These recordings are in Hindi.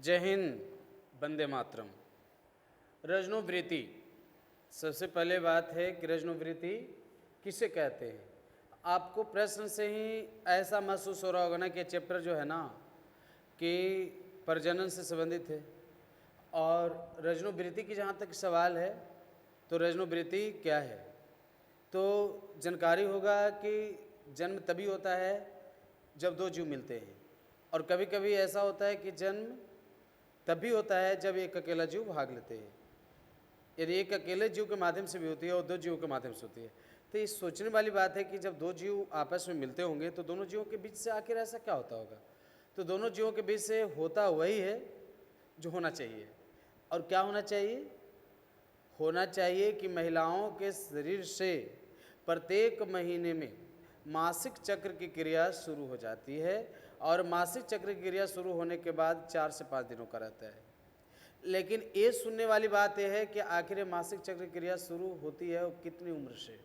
जय हिंद, वंदे मातरम। रजनोवृत्ति, सबसे पहले बात है कि रजनोवृत्ति किसे कहते हैं। आपको प्रश्न से ही ऐसा महसूस हो रहा होगा ना कि चैप्टर जो है ना कि प्रजनन से संबंधित है। और रजनोवृत्ति की जहाँ तक सवाल है तो रजनोवृत्ति क्या है, तो जानकारी होगा कि जन्म तभी होता है जब दो जीव मिलते हैं, और कभी कभी ऐसा होता है कि जन्म तभी होता है जब एक अकेला जीव भाग लेते हैं। यदि एक अकेले जीव के माध्यम से भी होती है और दो जीवों के माध्यम से होती है, तो ये सोचने वाली बात है कि जब दो जीव आपस में मिलते होंगे तो दोनों जीवों के बीच से आखिर ऐसा क्या होता होगा। तो दोनों जीवों के बीच से होता वही है जो होना चाहिए। और क्या होना चाहिए? होना चाहिए कि महिलाओं के शरीर से प्रत्येक महीने में मासिक चक्र की क्रिया शुरू हो जाती है, और मासिक चक्र की क्रिया शुरू होने के बाद 4 से 5 दिनों का रहता है। लेकिन ये सुनने वाली बात यह है कि आखिर मासिक चक्र की क्रिया शुरू होती है वो कितनी उम्र से।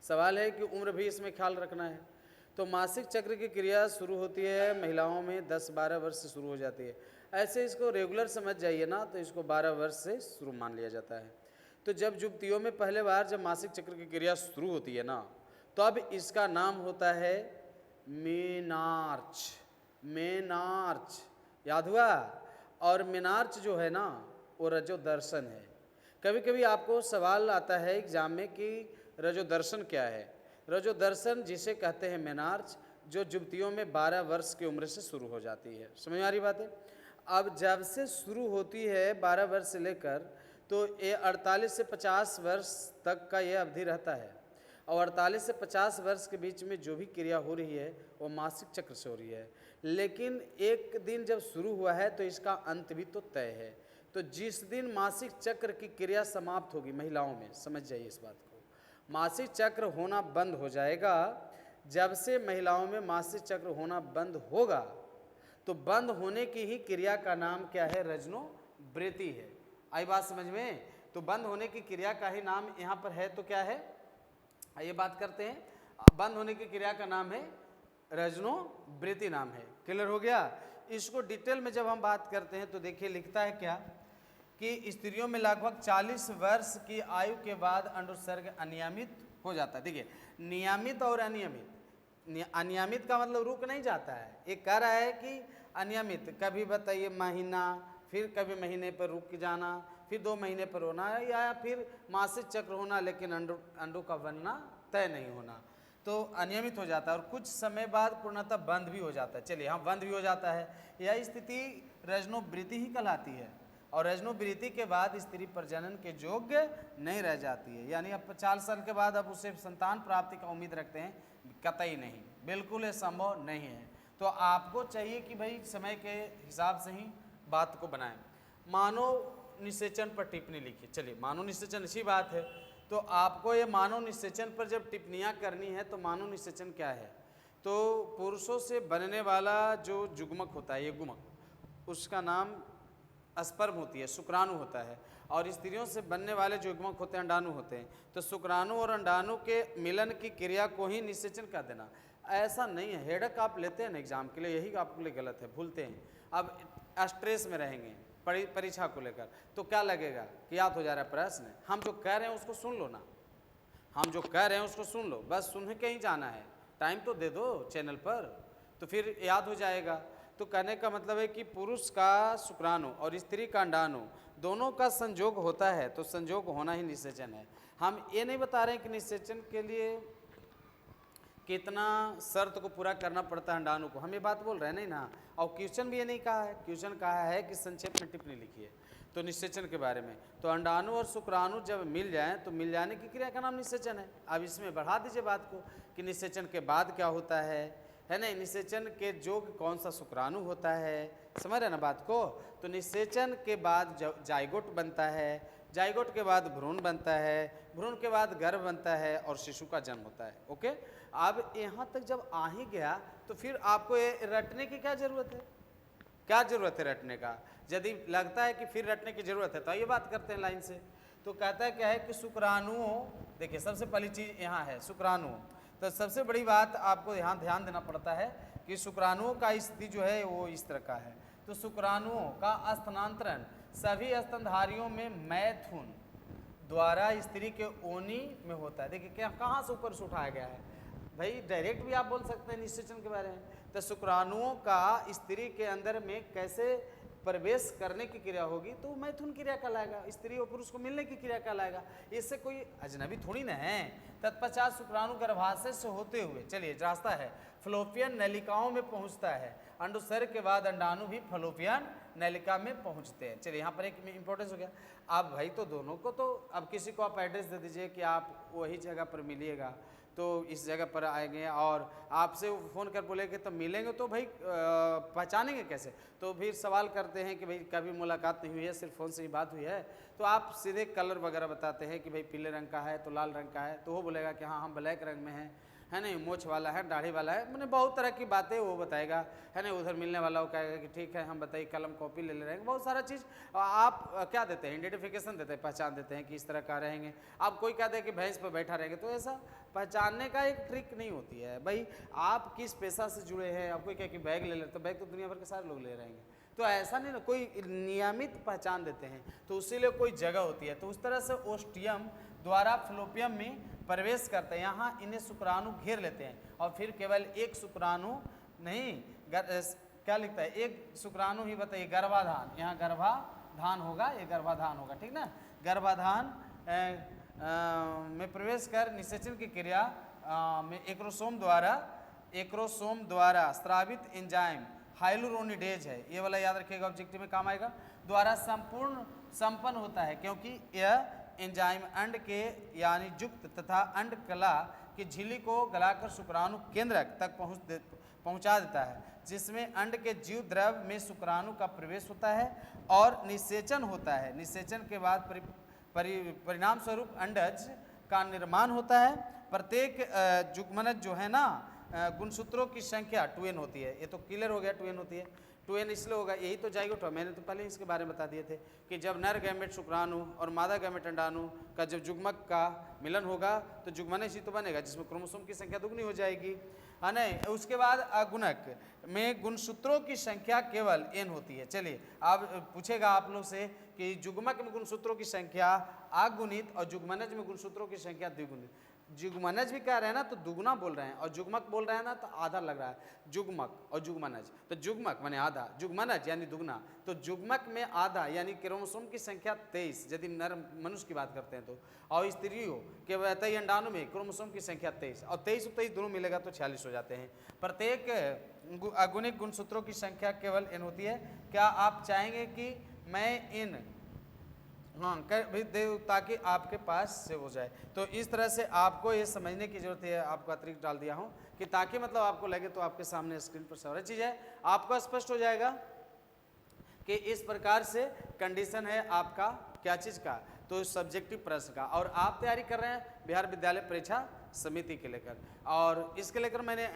सवाल है कि उम्र भी इसमें ख्याल रखना है। तो मासिक चक्र की क्रिया शुरू होती है महिलाओं में 10-12 वर्ष से शुरू हो जाती है। ऐसे इसको रेगुलर समझ जाइए ना, तो इसको 12 वर्ष से शुरू मान लिया जाता है। तो जब युवतियों में पहले बार जब मासिक चक्र की क्रिया शुरू होती है ना, तो अब इसका नाम होता है मेनार्च। मेनार्च याद हुआ? और मेनार्च जो है ना वो रजोदर्शन है। कभी कभी आपको सवाल आता है एग्जाम में कि रजोदर्शन क्या है। रजोदर्शन जिसे कहते हैं मेनार्च, जो युवतियों में 12 वर्ष की उम्र से शुरू हो जाती है। समझ में आ रही बात है? अब जब से शुरू होती है 12 वर्ष से लेकर, तो ये 48 से 50 वर्ष तक का ये अवधि रहता है। और 48 से 50 वर्ष के बीच में जो भी क्रिया हो रही है वो मासिक चक्र से हो रही है। लेकिन एक दिन जब शुरू हुआ है तो इसका अंत भी तो तय है। तो जिस दिन मासिक चक्र की क्रिया समाप्त होगी महिलाओं में, समझ जाइए इस बात को, मासिक चक्र होना बंद हो जाएगा। जब से महिलाओं में मासिक चक्र होना बंद होगा तो बंद होने की ही क्रिया का नाम क्या है? रजनोवृत्ति है। आई बात समझ में? तो बंद होने की क्रिया का ही नाम यहाँ पर है तो क्या है, आइए बात करते हैं। बंद होने की क्रिया का नाम है रजनोवृत्ति नाम है। क्लियर हो गया? इसको डिटेल में जब हम बात करते हैं तो देखिए लिखता है क्या कि स्त्रियों में लगभग 40 वर्ष की आयु के बाद अंडोत्सर्ग अनियमित हो जाता है। देखिए नियमित और अनियमित, अनियमित का मतलब रुक नहीं जाता है। एक कह रहा है कि अनियमित, कभी बताइए महीना, फिर कभी महीने पर रुक जाना, फिर 2 महीने पर होना, या फिर मासिक चक्र होना लेकिन अंडों का बनना तय नहीं होना, तो अनियमित हो जाता है। और कुछ समय बाद पूर्णतः बंद भी हो जाता है। चलिए हाँ, बंद भी हो जाता है। यह स्थिति रजनोवृत्ति ही कहलाती है। और रजनोवृत्ति के बाद स्त्री प्रजनन के योग्य नहीं रह जाती है। यानी अब 50 साल के बाद अब उसे संतान प्राप्ति का उम्मीद रखते हैं? कतई नहीं, बिल्कुल ये संभव नहीं है। तो आपको चाहिए कि भाई समय के हिसाब से ही बात को बनाएं। मानव निषेचन पर टिप्पणी लिखिए। चलिए मानव निषेचन अच्छी बात है, तो आपको ये मानव निषेचन पर जब टिप्पणियाँ करनी है तो मानव निषेचन क्या है? तो पुरुषों से बनने वाला जो युग्मक होता है, ये गुमक, उसका नाम स्पर्म होती है, शुक्राणु होता है। और स्त्रियों से बनने वाले जो युग्मक होते हैं अंडाणु होते हैं। तो शुक्राणु और अंडाणु के मिलन की क्रिया को ही निषेचन कर देना, ऐसा नहीं है। हेडक आप लेते हैं ना एग्जाम के लिए, यही आपके लिए गलत है, भूलते हैं। अब स्ट्रेस में रहेंगे परीक्षा को लेकर तो क्या लगेगा कि याद हो जा रहा है प्रश्न। हम जो कह रहे हैं उसको सुन लो ना, हम जो कह रहे हैं उसको सुन लो, बस सुन के ही जाना है। टाइम तो दे दो चैनल पर, तो फिर याद हो जाएगा। तो कहने का मतलब है कि पुरुष का शुक्राणु और स्त्री का अंडाणु दोनों का संयोग होता है, तो संयोग होना ही निषेचन है। हम ये नहीं बता रहे हैं कि निषेचन के लिए कितना शर्त को पूरा करना पड़ता है अंडाणु को, हम ये बात बोल रहे हैं नहीं ना। और क्वेश्चन भी ये नहीं कहा है, क्वेश्चन कहा है कि संक्षेप में टिप्पणी लिखिए तो निषेचन के बारे में। तो अंडाणु और शुक्राणु जब मिल जाएं तो मिल जाने की क्रिया का नाम निषेचन है। अब इसमें बढ़ा दीजिए बात को कि निषेचन के बाद क्या होता है नहीं, निषेचन के योग कौन सा शुक्राणु होता है, समझ रहे ना बात को। तो निषेचन के बाद जाइगोट बनता है, जाइगोट के बाद भ्रूण बनता है, भ्रूण के बाद गर्भ बनता है और शिशु का जन्म होता है। ओके, अब यहाँ तक जब आ ही गया तो फिर आपको ये रटने की क्या जरूरत है? क्या जरूरत है रटने का? यदि लगता है कि फिर रटने की जरूरत है तो ये बात करते हैं लाइन से। तो कहता है क्या है कि शुक्राणुओं, देखिए सबसे पहली चीज यहाँ है शुक्राणु। तो सबसे बड़ी बात आपको यहाँ ध्यान देना पड़ता है कि शुक्राणुओं का स्थिति जो है वो इस तरह का है। तो शुक्राणुओं का स्थानांतरण सभी स्तनधारियों में मैथुन द्वारा स्त्री के ओनी में होता है। देखिए क्या कहाँ से ऊपर से उठाया गया है भाई, डायरेक्ट भी आप बोल सकते हैं निषेचन के बारे में। तो शुक्राणुओं का स्त्री के अंदर में कैसे प्रवेश करने की क्रिया होगी, तो मैथुन क्रिया कहलाएगा, स्त्री और पुरुष को मिलने की क्रिया कहलाएगा। इससे कोई अजनबी थोड़ी ना है। तत्पश्चात शुक्राणु गर्भाशय से होते हुए चलिए रास्ता है फलोपियन नलिकाओं में पहुंचता है। अंडोत्सर्ग के बाद अंडाणु भी फलोपियन नलिका में पहुंचते हैं। चलिए यहाँ पर एक इंपॉर्टेंस हो गया। आप भाई तो दोनों को, तो अब किसी को आप एड्रेस दे दीजिए कि आप वही जगह पर मिलिएगा, तो इस जगह पर आएंगे और आपसे फ़ोन कर बोलेंगे तो मिलेंगे, तो भाई पहचानेंगे कैसे? तो फिर सवाल करते हैं कि भाई कभी मुलाकात नहीं हुई है, सिर्फ फ़ोन से ही बात हुई है, तो आप सीधे कलर वगैरह बताते हैं कि भाई पीले रंग का है तो लाल रंग का है, तो वो बोलेगा कि हाँ हम ब्लैक रंग में हैं, है नहीं, मूछ वाला है, दाढ़ी वाला है, मैंने बहुत तरह की बातें वो बताएगा, है नहीं। उधर मिलने वाला वो कहेगा कि ठीक है हम बताइए, कलम कॉपी ले रहे हैं, बहुत सारा चीज़ आप क्या देते हैं, आइडेंटिफिकेशन देते हैं, पहचान देते हैं कि इस तरह का रहेंगे। आप कोई कहते हैं कि भैंस पर बैठा रहेंगे, तो ऐसा पहचानने का एक ट्रिक नहीं होती है भाई। आप किस पेशा से जुड़े हैं, आप कोई कहे कि बैग ले ले, तो बैग तो दुनिया भर के सारे लोग ले रहेंगे, तो ऐसा नहीं ना, कोई नियमित पहचान देते हैं, तो उसी लिए कोई जगह होती है। तो उस तरह से ओस्टियम द्वारा फ्लोपियम में प्रवेश करते हैं, यहाँ इन्हें शुक्राणु घेर लेते हैं और फिर केवल एक शुक्राणु नहीं, क्या लिखता है, एक शुक्राणु ही बताइए, गर्भाधान, यहाँ गर्भाधान होगा, ये गर्भाधान होगा, ठीक ना। गर्भाधान में प्रवेश कर निषेचन की क्रिया में एक्रोसोम द्वारा स्रावित एंजाइम हाइलुरोनिडेज है, ये वाला याद रखिएगा, ऑब्जेक्टिव में काम आएगा, द्वारा संपन्न होता है, क्योंकि यह एंजाइम अंड के यानी युक्त तथा अंड कला की झिल्ली को गलाकर शुक्राणु केंद्र तक पहुंचा देता है, जिसमें अंड के जीव द्रव में शुक्राणु का प्रवेश होता है और निषेचन होता है। निषेचन के बाद परिणाम स्वरूप अंडज का निर्माण होता है। प्रत्येक जुग्मनज जो है ना, गुणसूत्रों की संख्या 2n होती है, ये तो क्लियर हो गया, 2n होती है। 2n इसलिए होगा, यही तो जाइगोट, मैंने तो पहले इसके बारे में बता दिए थे कि जब नर गैमेट शुक्राणु और मादा गैमेट अंडाणु का जब जुग्मक का मिलन होगा तो जुग्मनज ही तो बनेगा, जिसमें क्रोमोसोम की संख्या दुगनी हो जाएगी, है नहीं। उसके बाद अगुणक में गुणसूत्रों की संख्या केवल n होती है। चलिए अब पूछेगा आप लोग से कि जुग्मक में गुणसूत्रों की संख्या अगुणित और जुग्मनज में गुणसूत्रों की संख्या द्विगुणित। जुग्मनज भी कह रहे हैं ना तो दुगुना बोल रहे हैं, और जुग्मक बोल रहे हैं ना तो आधा लग रहा है, जुग्मक और जुग्मनज। तो जुग्मक माने आधा, जुग्मनज यानी दुगना। तो जुग्मक में आधा यानी क्रोमोसोम की संख्या 23 यदि नर मनुष्य की बात करते हैं तो, और स्त्रियों के वैतई अंडाणु में क्रोमोसोम की संख्या 23, और 23 और 23 दोनों मिलेगा तो 46 हो जाते हैं। प्रत्येक अगुणिक गुणसूत्रों की संख्या केवल n होती है। क्या आप चाहेंगे कि मैं इन कर भी दे ताकि आपके पास से हो जाए? तो इस तरह से आपको ये समझने की जरूरत है, आपको अतिरिक्त डाल दिया हूँ कि ताकि मतलब आपको लगे तो आपके सामने स्क्रीन पर सारी चीज़ है, आपको स्पष्ट हो जाएगा कि इस प्रकार से कंडीशन है आपका क्या चीज़ का, तो सब्जेक्टिव प्रश्न का। और आप तैयारी कर रहे हैं बिहार विद्यालय परीक्षा समिति के लेकर, और इसके लेकर मैंने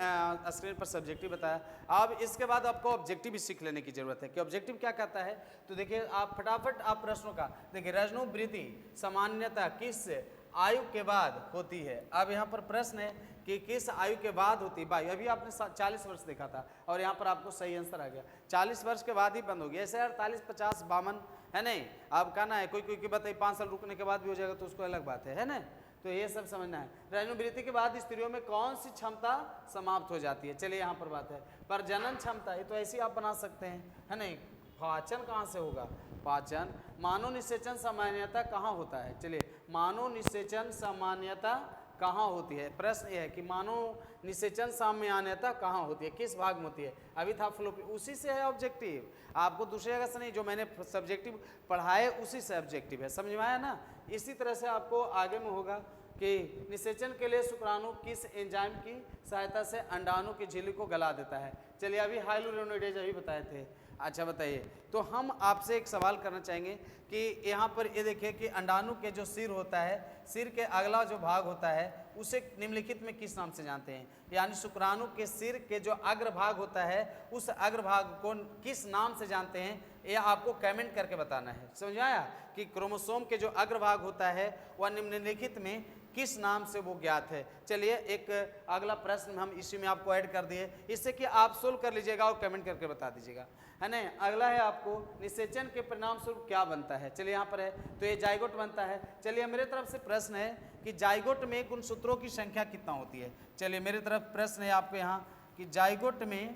स्क्रीन पर सब्जेक्टिव बताया। अब इसके बाद आपको ऑब्जेक्टिव भी सीख लेने की जरूरत है कि ऑब्जेक्टिव क्या कहता है। तो देखिए आप फटाफट आप प्रश्नों का देखिए, रजनोवृत्ति सामान्यतः किस आयु के बाद होती है। अब यहाँ पर प्रश्न है कि किस आयु के बाद होती है। भाई अभी आपने 40 वर्ष देखा था और यहाँ पर आपको सही आंसर आ गया, 40 वर्ष के बाद ही बंद होगी। ऐसे 48, 50, 52 है नहीं, आप कहना है कोई की बताइए 5 साल रुकने के बाद भी हो जाएगा तो उसको अलग बात है ना। तो ये सब समझना है। रजनोवृत्ति के बाद स्त्रियों में कौन सी क्षमता समाप्त हो जाती है? चलिए यहाँ पर बात है प्रजनन क्षमता, ये तो ऐसी आप बना सकते हैं, है नहीं। पाचन कहाँ से होगा? पाचन। मानव निषेचन सामान्यतः कहाँ होता है? चलिए मानव निषेचन सामान्यतः कहाँ होती है? प्रश्न ये है कि मानव निषेचन सामान्यतः कहाँ होती है, किस भाग में होती है? अभी था फ्लोपियन, उसी से है ऑब्जेक्टिव, आपको दूसरी जगह से नहीं, जो मैंने सब्जेक्टिव पढ़ाए उसी से ऑब्जेक्टिव है, समझ में आया ना। इसी तरह से आपको आगे में होगा कि निषेचन के लिए शुक्राणु किस एंजाइम की सहायता से अंडाणु की झिल्ली को गला देता है? चलिए अभी हाइलुरोनिडेज अभी बताए थे। अच्छा बताइए, तो हम आपसे एक सवाल करना चाहेंगे कि यहाँ पर ये देखिए कि अंडाणु के जो सिर होता है, सिर के अगला जो भाग होता है उसे निम्नलिखित में किस नाम से जानते हैं? यानी शुक्राणु के सिर के जो अग्रभाग होता है उस अग्रभाग को किस नाम से जानते हैं, यह आपको कमेंट करके बताना है। समझ आया कि क्रोमोसोम के जो अग्रभाग होता है वह निम्नलिखित में किस नाम से वो ज्ञात है। चलिए एक अगला प्रश्न हम इसी में आपको ऐड कर दिए, इससे कि आप सोल्व कर लीजिएगा और कमेंट करके बता दीजिएगा, है ना। अगला है आपको निषेचन के परिणाम स्वरूप क्या बनता है। चलिए यहाँ पर है तो ये जाइगोट बनता है। चलिए मेरे तरफ से प्रश्न है कि जाइगोट में गुणसूत्रों की संख्या कितना होती है। चलिए मेरी तरफ प्रश्न है आपको यहाँ कि जाइगोट में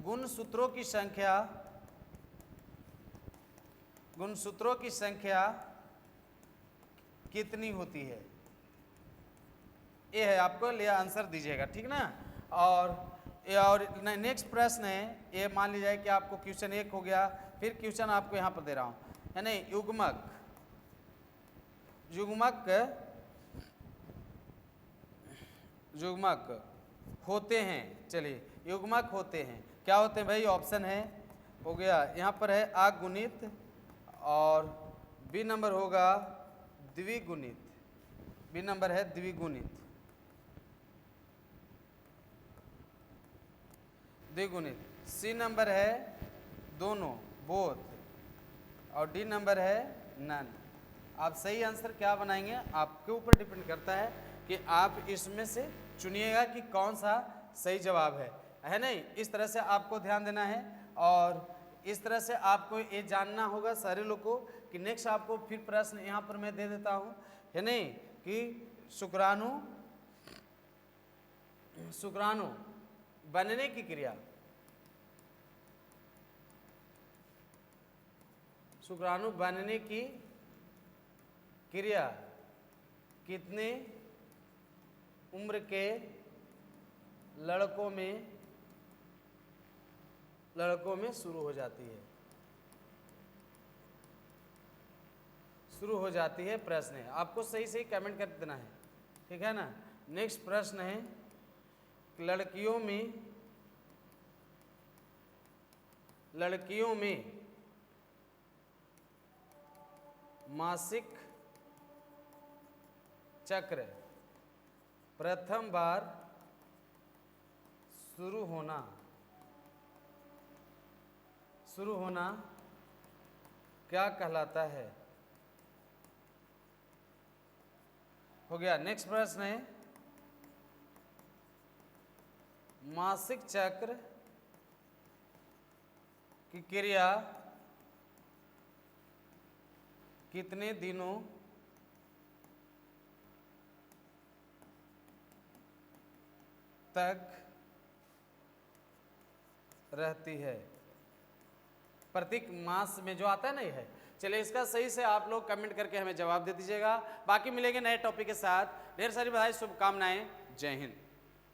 गुणसूत्रों की संख्या कितनी होती है, ये है, आपको लिया आंसर दीजिएगा, ठीक ना। और नेक्स्ट प्रश्न है, ये मान लीजिए कि आपको क्वेश्चन 1 हो गया, फिर क्वेश्चन आपको यहाँ पर दे रहा हूँ, है नहीं। युग्मक होते हैं। चलिए युग्मक होते हैं, क्या होते हैं भाई, ऑप्शन है हो गया यहाँ पर है अगुणित, और बी नंबर होगा द्विगुणित, बी नंबर है द्विगुणित, सी नंबर है दोनों बोथ, और डी नंबर है नन। आप सही आंसर क्या बनाएंगे आपके ऊपर डिपेंड करता है कि आप इसमें से चुनिएगा कि कौन सा सही जवाब है नहीं। इस तरह से आपको ध्यान देना है, और इस तरह से आपको ये जानना होगा सारे लोग को कि नेक्स्ट आपको फिर प्रश्न यहाँ पर मैं दे देता हूँ, है नहीं, कि शुक्राणु बनने की क्रिया, शुक्राणु बनने की क्रिया कितने उम्र के लड़कों में शुरू हो जाती है, प्रश्न है, आपको सही सही कमेंट कर देना है, ठीक है ना। नेक्स्ट प्रश्न है लड़कियों में मासिक चक्र प्रथम बार शुरू होना क्या कहलाता है। हो गया। नेक्स्ट प्रश्न है मासिक चक्र की क्रिया कितने दिनों तक रहती है। प्रत्येक मास में जो आता है ना, ये है। चलिए इसका सही से आप लोग कमेंट करके हमें जवाब दे दीजिएगा। बाकी मिलेंगे नए टॉपिक के साथ। ढेर सारी बधाई, शुभकामनाएं, जय हिंद।